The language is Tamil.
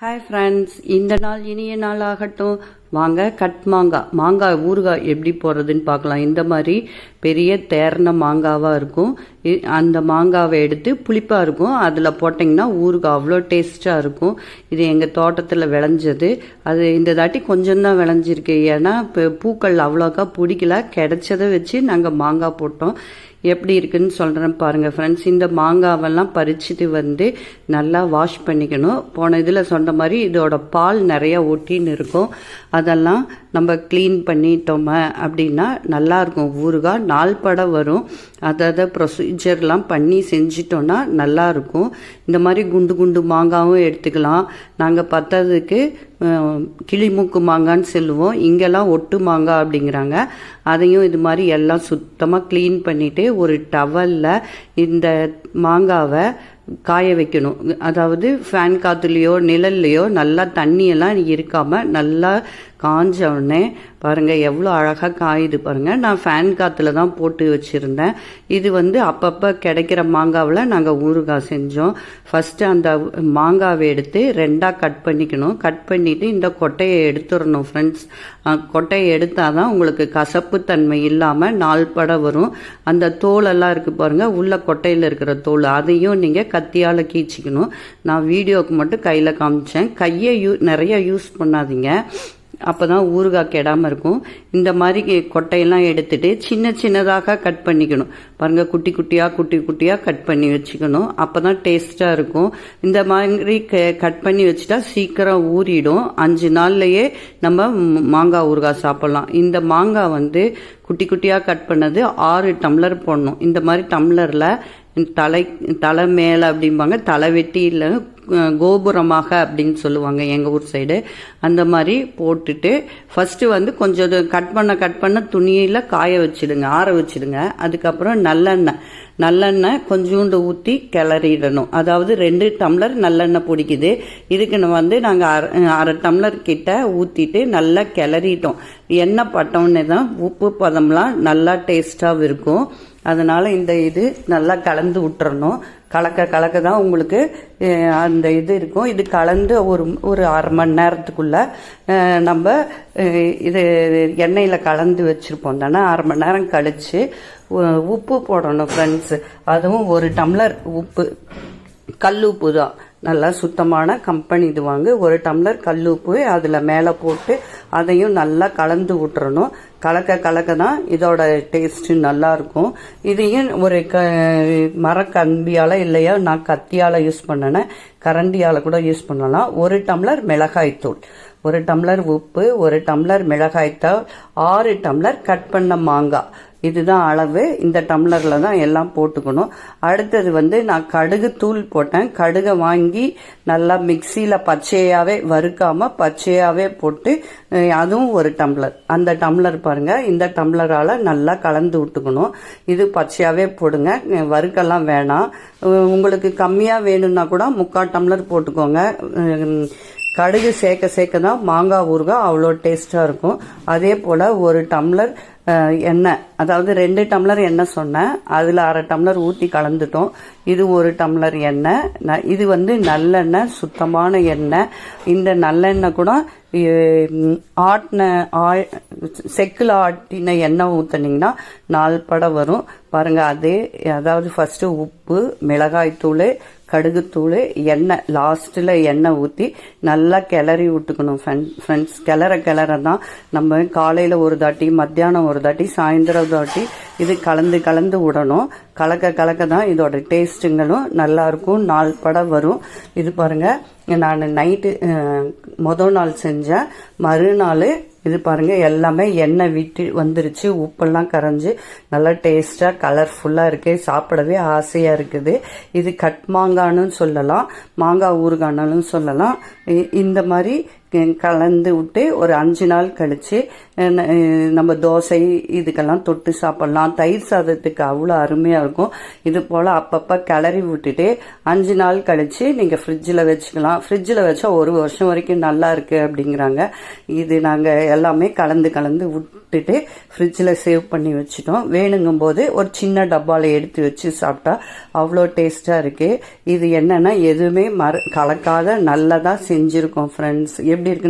ஹாய் ஃப்ரெண்ட்ஸ், இந்த நாள் இனிய நாள் ஆகட்டும். வாங்க மாங்காய் ஊறுகாய் எப்படி போடுறதுன்னு பார்க்கலாம். இந்த மாதிரி பெரிய தேர்ன மாங்காவாக இருக்கும். அந்த மாங்காவை எடுத்து புளிப்பாக இருக்கும், அதில் போட்டிங்கன்னா ஊறுகாய் அவ்வளோ டேஸ்ட்டாக இருக்கும். இது எங்கள் தோட்டத்தில் விளைஞ்சது. அது இந்த தாட்டி கொஞ்சம்தான் விளைஞ்சிருக்கு, ஏன்னா இப்போ பூக்கள் அவ்வளோக்கா பிடிக்கல. கிடைச்சதை வச்சு நாங்கள் மாங்காய் போட்டோம். எப்படி இருக்குன்னு சொல்கிறேன் பாருங்கள் ஃப்ரெண்ட்ஸ். இந்த மாங்காவெல்லாம் பறிச்சுட்டு வந்து நல்லா வாஷ் பண்ணிக்கணும். போன இதில் சொன்ன மாதிரி இதோட பால் நிறையா ஒட்டின்னு இருக்கும். அதெல்லாம் நம்ம க்ளீன் பண்ணிட்டோமே அப்படின்னா நல்லாயிருக்கும். ஊறுகாய் நாள்பட வரும். அதை ப்ரொசீஜர்லாம் பண்ணி செஞ்சிட்டோன்னா நல்லாயிருக்கும். இந்த மாதிரி குண்டு குண்டு மாங்காவும் எடுத்துக்கலாம். நாங்கள் பத்ததுக்கு கிளிமூக்கு மாங்கான்னு சொல்லுவோம், இங்கெல்லாம் ஒட்டு மாங்காய் அப்படிங்கிறாங்க. அதையும் இது மாதிரி எல்லாம் சுத்தமாக க்ளீன் பண்ணிவிட்டு ஒரு டவலில் இந்த மாங்காவை காய வைக்கணும். அதாவது ஃபேன் காற்றுலையோ நிழல்லையோ நல்லா தண்ணியெல்லாம் இருக்காமல் நல்லா காஞ்ச உடனே பாருங்கள் எவ்வளோ அழகாக காயுது பாருங்கள். நான் ஃபேன் காற்றுல தான் போட்டு வச்சுருந்தேன். இது அப்பப்போ கிடைக்கிற மாங்காவில் நாங்கள் ஊறுகாய் செஞ்சோம். ஃபஸ்ட்டு அந்த மாங்காவை எடுத்து ரெண்டாக கட் பண்ணிக்கணும். கட் பண்ணிவிட்டு இந்த கொட்டையை எடுத்துடணும் ஃப்ரெண்ட்ஸ். கொட்டையை எடுத்தால் தான் உங்களுக்கு கசப்புத்தன்மை இல்லாமல் நாள்பட வரும். அந்த தோலெல்லாம் இருக்குது பாருங்கள், உள்ள கொட்டையில் இருக்கிற தோல், அதையும் நீங்கள் கத்தியால் கீச்சிக்கணும். நான் வீடியோவுக்கு மட்டும் கையில் காமிச்சேன். கையை நிறைய யூஸ் பண்ணாதீங்க, அப்போ தான் ஊறுகாய் கெடாமல் இருக்கும். இந்த மாதிரி கொட்டையெல்லாம் எடுத்துகிட்டு சின்ன சின்னதாக கட் பண்ணிக்கணும். பாருங்கள், குட்டி குட்டியாக கட் பண்ணி வச்சுக்கணும். அப்போ தான் டேஸ்ட்டாக இருக்கும். இந்த மாதிரி கட் பண்ணி வச்சுட்டா சீக்கிரம் ஊறிடும். 5 நாள்லையே நம்ம மாங்காய் ஊறுகாய் சாப்பிட்லாம். இந்த மாங்காய் குட்டி குட்டியாக கட் பண்ணது 6 டம்ளர் போடணும். இந்த மாதிரி டம்ளரில் தலை மேலே அப்படிம்பாங்க, தலை வெட்டியில் கோபுரமாக அப்படின்னு சொல்லுவாங்க எங்கள் ஊர் சைடு. அந்த மாதிரி போட்டுட்டு ஃபஸ்ட்டு கொஞ்சம் கட் பண்ண துணியில் காய வச்சிடுங்க, ஆற வச்சிடுங்க. அதுக்கப்புறம் நல்லெண்ணெய் கொஞ்சோண்டு ஊற்றி கிளறிடணும். அதாவது 2 டம்ளர் நல்லெண்ணெய் பிடிக்குது. இதுக்கு நாங்கள் அரை டம்ளர் கிட்ட ஊற்றிட்டு நல்லா கிளறிட்டோம். எண்ணெய் பட்டோன்னே தான் உப்பு பதம்லாம் நல்லா டேஸ்ட்டாக இருக்கும். அதனால் இது நல்லா கலந்து விட்டுறணும். கலக்க தான் உங்களுக்கு அந்த இது இருக்கும். இது கலந்து ஒரு அரை மணி நேரத்துக்குள்ளே நம்ம இது எண்ணெயில் கலந்து வச்சுருப்போம் தானே. அரை மணி நேரம் கழித்து உப்பு போடணும் ஃப்ரெண்ட்ஸ். அதுவும் 1 டம்ளர் உப்பு, கல் உப்பு தான், நல்லா சுத்தமான கம்பெனி இது வாங்க. 1 டம்ளர் கல் உப்பு அதில் மேலே போட்டு அதையும் நல்லா கலந்து விட்டுறணும். கலக்க தான் இதோட டேஸ்ட்டு நல்லாயிருக்கும். இதையும் ஒரு மரக்கம்பியால் இல்லையா நான் கத்தியால் யூஸ் பண்ணினேன், கரண்டியால் கூட யூஸ் பண்ணலாம். 1 டம்ளர் மிளகாய்த்தூள், 1 டம்ளர் உப்பு, 1 டம்ளர் மிளகாய்த்தூள், 6 டம்ளர் கட் பண்ண மாங்காய். இதுதான் அளவு. இந்த டம்ளரில் தான் எல்லாம் போட்டுக்கணும். அடுத்தது நான் கடுகு தூள் போட்டேன். கடுகை வாங்கி நல்லா மிக்சியில் பச்சையாகவே வறுக்காமல் பச்சையாகவே போட்டு அதுவும் 1 டம்ளர். அந்த டம்ளர் பாருங்கள், இந்த டம்ளரால் நல்லா கலந்து விட்டுக்கணும். இது பச்சையாகவே போடுங்க, வறுக்கெல்லாம் வேணாம். உங்களுக்கு கம்மியாக வேணும்னா கூட 3/4 டம்ளர் போட்டுக்கோங்க. கடுகு சேர்க்க தான் மாங்காய் ஊறுகாய் அவ்வளோ டேஸ்ட்டாக இருக்கும். அதே போல் 1 டம்ளர் எண்ணெய், அதாவது 2 டம்ளர் எண்ணெய் சொன்னேன், அதில் அரை டம்ளர் ஊற்றி கலந்துட்டோம். இது 1 டம்ளர் எண்ணெய். இது நல்லெண்ணெய், சுத்தமான எண்ணெய். இந்த நல்லெண்ணெய் கூட செக்கில் ஆட்டின எண்ணெய் ஊற்றினீங்கன்னா நாள்பட வரும் பாருங்கள். அதாவது ஃபஸ்ட்டு உப்பு, மிளகாய்த்தூள், கடுகுத்தூள், எண்ணெய், லாஸ்ட்டில் எண்ணெய் ஊற்றி நல்லா கிளறி விட்டுக்கணும் ஃப்ரெண்ட்ஸ். கிளற தான் நம்ம காலையில் ஒரு தாட்டி, மத்தியானம் ஒரு தாட்டி, சாயந்தரம் தாட்டி இது கலந்து விடணும். கலக்க தான் இதோட டேஸ்ட்டுங்களும் நல்லாயிருக்கும், நாள்பட வரும். இது பாருங்கள், நான் நைட்டு மொதல் நாள் செஞ்சேன், மறுநாள் இது பாருங்கள் எல்லாமே எண்ணெய் விட்டு வந்துருச்சு, உப்பெல்லாம் கரைஞ்சி நல்லா டேஸ்ட்டாக கலர்ஃபுல்லாக இருக்குது, சாப்பிடவே ஆசையாக இருக்குது. இது கட் மாங்கான்னு சொல்லலாம், மாங்காய் ஊறுகானாலும் சொல்லலாம். இந்த மாதிரி கலந்து விட்டு ஒரு 5 நாள் கழிச்சு நம்ம தோசை இதுக்கெல்லாம் தொட்டு சாப்பிடலாம். தயிர் சாதத்துக்கு அவ்வளோ அருமையாக இருக்கும். இது போல் அப்பப்போ கிளறி விட்டுட்டு 5 நாள் கழிச்சு நீங்கள் ஃப்ரிட்ஜில் வச்சுக்கலாம். ஃப்ரிட்ஜில் வச்சா 1 வருஷம் வரைக்கும் நல்லா இருக்கு அப்படிங்கிறாங்க. இது நாங்கள் எல்லாமே கலந்து விட்டுட்டு ஃப்ரிட்ஜில் சேவ் பண்ணி வச்சுட்டோம். வேணுங்கும் போது ஒரு சின்ன டப்பாவில் எடுத்து வச்சு சாப்பிட்டா அவ்வளோ டேஸ்டாக இருக்கு. இது என்னன்னா எதுவுமே கலக்காத நல்லதாக செஞ்சுருக்கோம் ஃப்ரெண்ட்ஸ். எப்படி இருக்குன்னு